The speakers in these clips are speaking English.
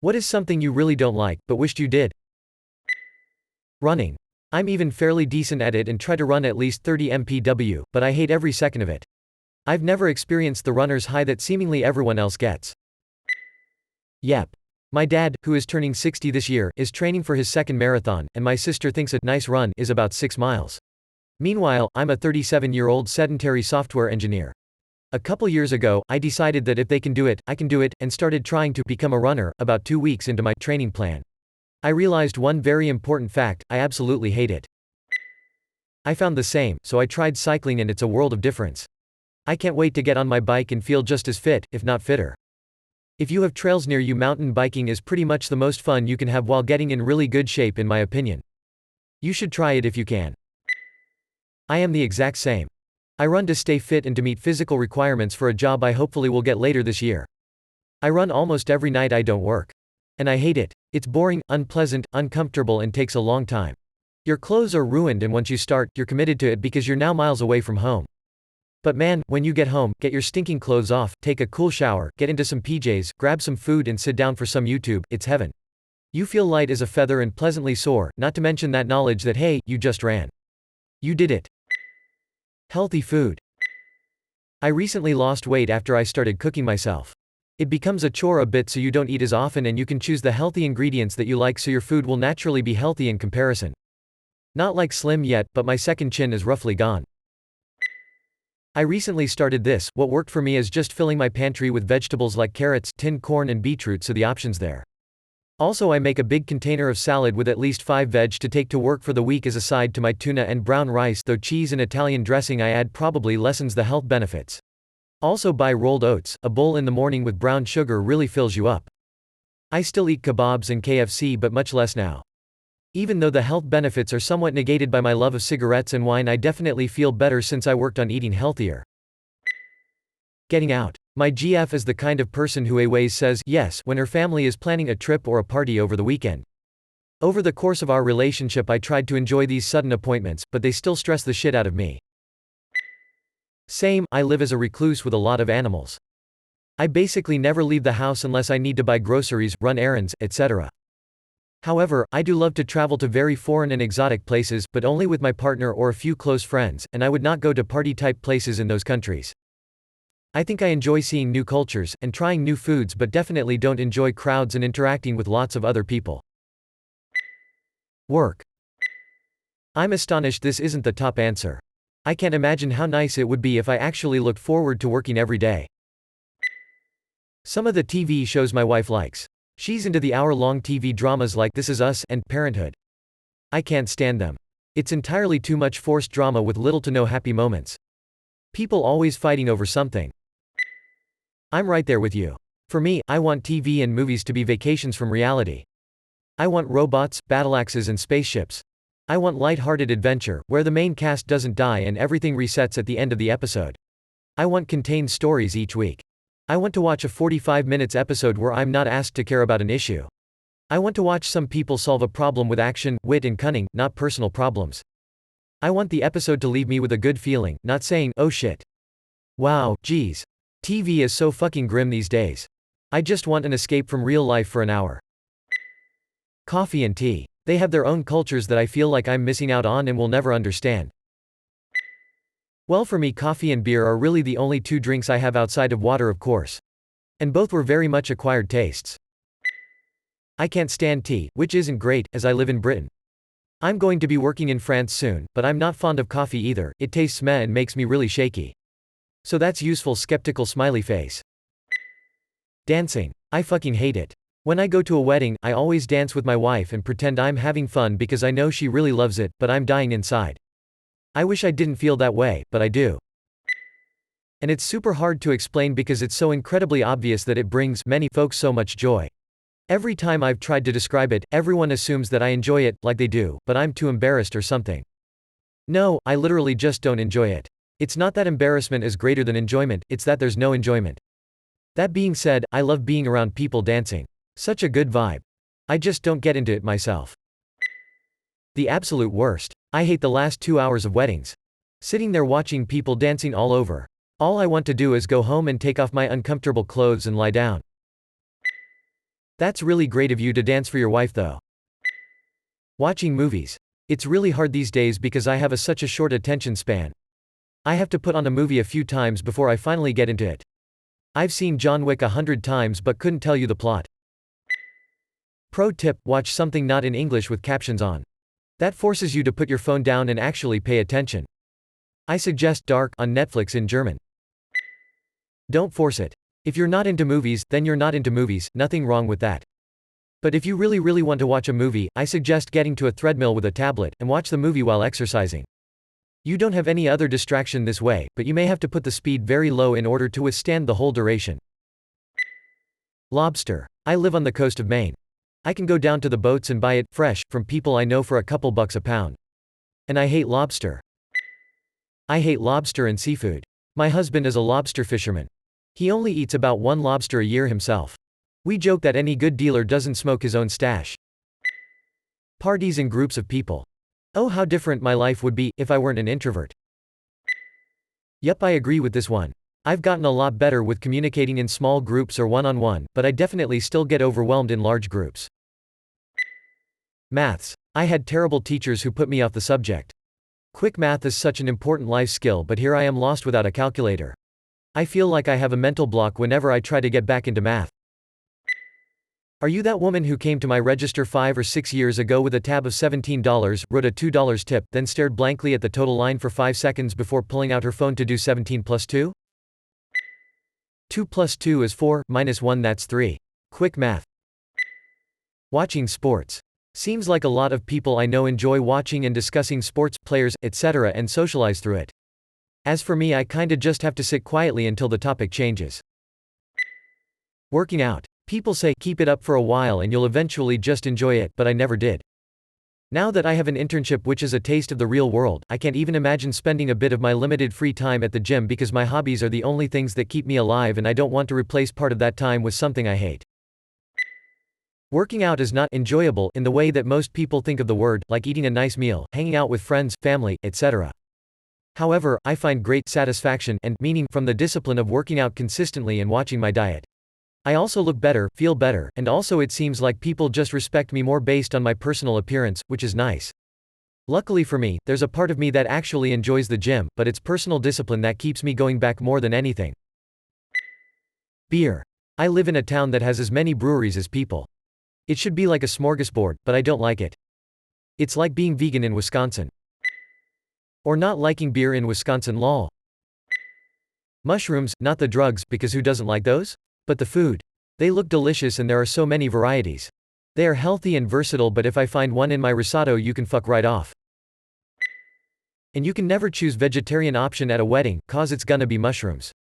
What is something you really don't like, but wished you did? Running. I'm even fairly decent at it and try to run at least 30 mpw, but I hate every second of it. I've never experienced the runner's high that seemingly everyone else gets. Yep. My dad, who is turning 60 this year, is training for his second marathon, and my sister thinks a nice run is about 6 miles. Meanwhile, I'm a 37-year-old sedentary software engineer. A couple years ago, I decided that if they can do it, I can do it, and started trying to become a runner, about 2 weeks into my training plan. I realized one very important fact: I absolutely hate it. I found the same, so I tried cycling and it's a world of difference. I can't wait to get on my bike and feel just as fit, if not fitter. If you have trails near you, mountain biking is pretty much the most fun you can have while getting in really good shape, in my opinion. You should try it if you can. I am the exact same. I run to stay fit and to meet physical requirements for a job I hopefully will get later this year. I run almost every night I don't work. And I hate it. It's boring, unpleasant, uncomfortable, and takes a long time. Your clothes are ruined, and once you start, you're committed to it because you're now miles away from home. But man, when you get home, get your stinking clothes off, take a cool shower, get into some PJs, grab some food and sit down for some YouTube, it's heaven. You feel light as a feather and pleasantly sore, not to mention that knowledge that hey, you just ran. You did it. Healthy food. I recently lost weight after I started cooking myself. It becomes a chore a bit, so you don't eat as often and you can choose the healthy ingredients that you like, so your food will naturally be healthy in comparison. Not like slim yet, but my second chin is roughly gone. I recently started this. What worked for me is just filling my pantry with vegetables like carrots, tinned corn and beetroot, so the option's there. Also, I make a big container of salad with at least 5 veg to take to work for the week as a side to my tuna and brown rice, though cheese and Italian dressing I add probably lessens the health benefits. Also buy rolled oats. A bowl in the morning with brown sugar really fills you up. I still eat kebabs and KFC, but much less now. Even though the health benefits are somewhat negated by my love of cigarettes and wine, I definitely feel better since I worked on eating healthier. Getting out. My GF is the kind of person who always says yes when her family is planning a trip or a party over the weekend. Over the course of our relationship, I tried to enjoy these sudden appointments, but they still stress the shit out of me. Same, I live as a recluse with a lot of animals. I basically never leave the house unless I need to buy groceries, run errands, etc. However, I do love to travel to very foreign and exotic places, but only with my partner or a few close friends, and I would not go to party-type places in those countries. I think I enjoy seeing new cultures, and trying new foods, but definitely don't enjoy crowds and interacting with lots of other people. Work. I'm astonished this isn't the top answer. I can't imagine how nice it would be if I actually looked forward to working every day. Some of the TV shows my wife likes. She's into the hour-long TV dramas like This Is Us and Parenthood. I can't stand them. It's entirely too much forced drama with little to no happy moments. People always fighting over something. I'm right there with you. For me, I want TV and movies to be vacations from reality. I want robots, battleaxes and spaceships. I want light-hearted adventure, where the main cast doesn't die and everything resets at the end of the episode. I want contained stories each week. I want to watch a 45 minutes episode where I'm not asked to care about an issue. I want to watch some people solve a problem with action, wit and cunning, not personal problems. I want the episode to leave me with a good feeling, not saying, oh shit. Wow, geez. TV is so fucking grim these days. I just want an escape from real life for an hour. Coffee and tea. They have their own cultures that I feel like I'm missing out on and will never understand. Well, for me, coffee and beer are really the only 2 drinks I have outside of water, of course. And both were very much acquired tastes. I can't stand tea, which isn't great, as I live in Britain. I'm going to be working in France soon, but I'm not fond of coffee either. It tastes meh and makes me really shaky. So that's useful skeptical smiley face. Dancing. I fucking hate it. When I go to a wedding, I always dance with my wife and pretend I'm having fun because I know she really loves it, but I'm dying inside. I wish I didn't feel that way, but I do. And it's super hard to explain because it's so incredibly obvious that it brings many folks so much joy. Every time I've tried to describe it, everyone assumes that I enjoy it, like they do, but I'm too embarrassed or something. No, I literally just don't enjoy it. It's not that embarrassment is greater than enjoyment, it's that there's no enjoyment. That being said, I love being around people dancing. Such a good vibe. I just don't get into it myself. The absolute worst. I hate the last 2 hours of weddings. Sitting there watching people dancing all over. All I want to do is go home and take off my uncomfortable clothes and lie down. That's really great of you to dance for your wife though. Watching movies. It's really hard these days because I have such a short attention span. I have to put on a movie a few times before I finally get into it. I've seen John Wick 100 times but couldn't tell you the plot. Pro tip: watch something not in English with captions on. That forces you to put your phone down and actually pay attention. I suggest Dark on Netflix in German. Don't force it. If you're not into movies, then you're not into movies, nothing wrong with that. But if you really want to watch a movie, I suggest getting to a treadmill with a tablet, and watch the movie while exercising. You don't have any other distraction this way, but you may have to put the speed very low in order to withstand the whole duration. Lobster. I live on the coast of Maine. I can go down to the boats and buy it, fresh, from people I know for a couple bucks a pound. And I hate lobster. I hate lobster and seafood. My husband is a lobster fisherman. He only eats about 1 lobster a year himself. We joke that any good dealer doesn't smoke his own stash. Parties and groups of people. Oh, how different my life would be if I weren't an introvert. Yep, I agree with this one. I've gotten a lot better with communicating in small groups or one-on-one, but I definitely still get overwhelmed in large groups. Maths. I had terrible teachers who put me off the subject. Quick math is such an important life skill, but here I am lost without a calculator. I feel like I have a mental block whenever I try to get back into math. Are you that woman who came to my register 5 or 6 years ago with a tab of $17, wrote a $2 tip, then stared blankly at the total line for 5 seconds before pulling out her phone to do 17 plus 2? 2 plus 2 is 4, minus 1 that's 3. Quick math. Watching sports. Seems like a lot of people I know enjoy watching and discussing sports, players, etc. and socialize through it. As for me, I kinda just have to sit quietly until the topic changes. Working out. People say, keep it up for a while and you'll eventually just enjoy it, but I never did. Now that I have an internship which is a taste of the real world, I can't even imagine spending a bit of my limited free time at the gym because my hobbies are the only things that keep me alive and I don't want to replace part of that time with something I hate. Working out is not enjoyable in the way that most people think of the word, like eating a nice meal, hanging out with friends, family, etc. However, I find great satisfaction and meaning from the discipline of working out consistently and watching my diet. I also look better, feel better, and also it seems like people just respect me more based on my personal appearance, which is nice. Luckily for me, there's a part of me that actually enjoys the gym, but it's personal discipline that keeps me going back more than anything. Beer. I live in a town that has as many breweries as people. It should be like a smorgasbord, but I don't like it. It's like being vegan in Wisconsin. Or not liking beer in Wisconsin, lol. Mushrooms, not the drugs, because who doesn't like those? But the food. They look delicious and there are so many varieties. They are healthy and versatile, but if I find one in my risotto you can fuck right off. And you can never choose vegetarian option at a wedding, cause it's gonna be mushrooms.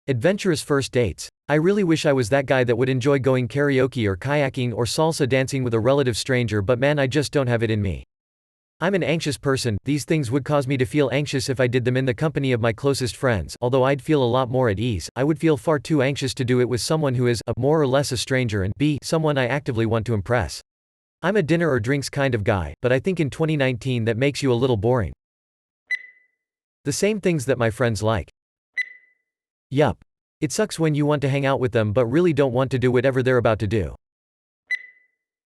Adventurous first dates. I really wish I was that guy that would enjoy going karaoke or kayaking or salsa dancing with a relative stranger, but man, I just don't have it in me. I'm an anxious person. These things would cause me to feel anxious if I did them in the company of my closest friends. Although I'd feel a lot more at ease, I would feel far too anxious to do it with someone who is, a, more or less a stranger and b, someone I actively want to impress. I'm a dinner or drinks kind of guy, but I think in 2019 that makes you a little boring. The same things that my friends like. Yup. It sucks when you want to hang out with them but really don't want to do whatever they're about to do.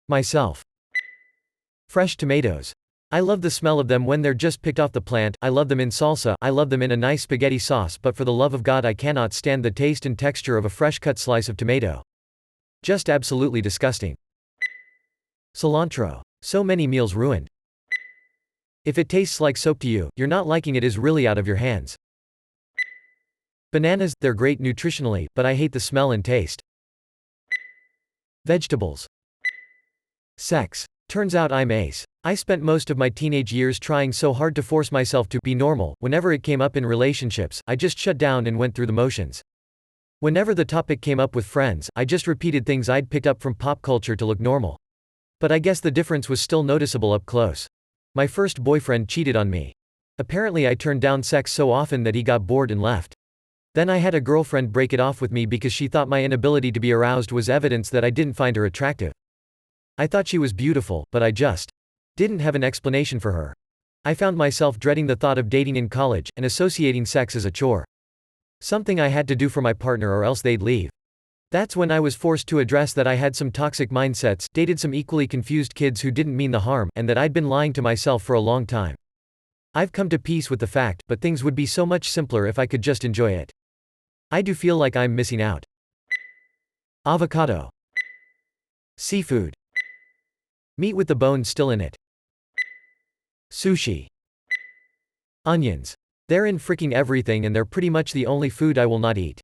Myself. Fresh tomatoes. I love the smell of them when they're just picked off the plant. I love them in salsa. I love them in a nice spaghetti sauce, but for the love of God I cannot stand the taste and texture of a fresh cut slice of tomato. Just absolutely disgusting. Cilantro. So many meals ruined. If it tastes like soap to you, you're not liking it is really out of your hands. Bananas, they're great nutritionally, but I hate the smell and taste. Vegetables. Sex. Turns out I'm ace. I spent most of my teenage years trying so hard to force myself to be normal. Whenever it came up in relationships, I just shut down and went through the motions. Whenever the topic came up with friends, I just repeated things I'd picked up from pop culture to look normal. But I guess the difference was still noticeable up close. My first boyfriend cheated on me. Apparently I turned down sex so often that he got bored and left. Then I had a girlfriend break it off with me because she thought my inability to be aroused was evidence that I didn't find her attractive. I thought she was beautiful, but I just didn't have an explanation for her. I found myself dreading the thought of dating in college, and associating sex as a chore. Something I had to do for my partner or else they'd leave. That's when I was forced to address that I had some toxic mindsets, dated some equally confused kids who didn't mean the harm, and that I'd been lying to myself for a long time. I've come to peace with the fact, but things would be so much simpler if I could just enjoy it. I do feel like I'm missing out. Avocado. Seafood. Meat with the bones still in it. Sushi. Onions. They're in freaking everything and they're pretty much the only food I will not eat.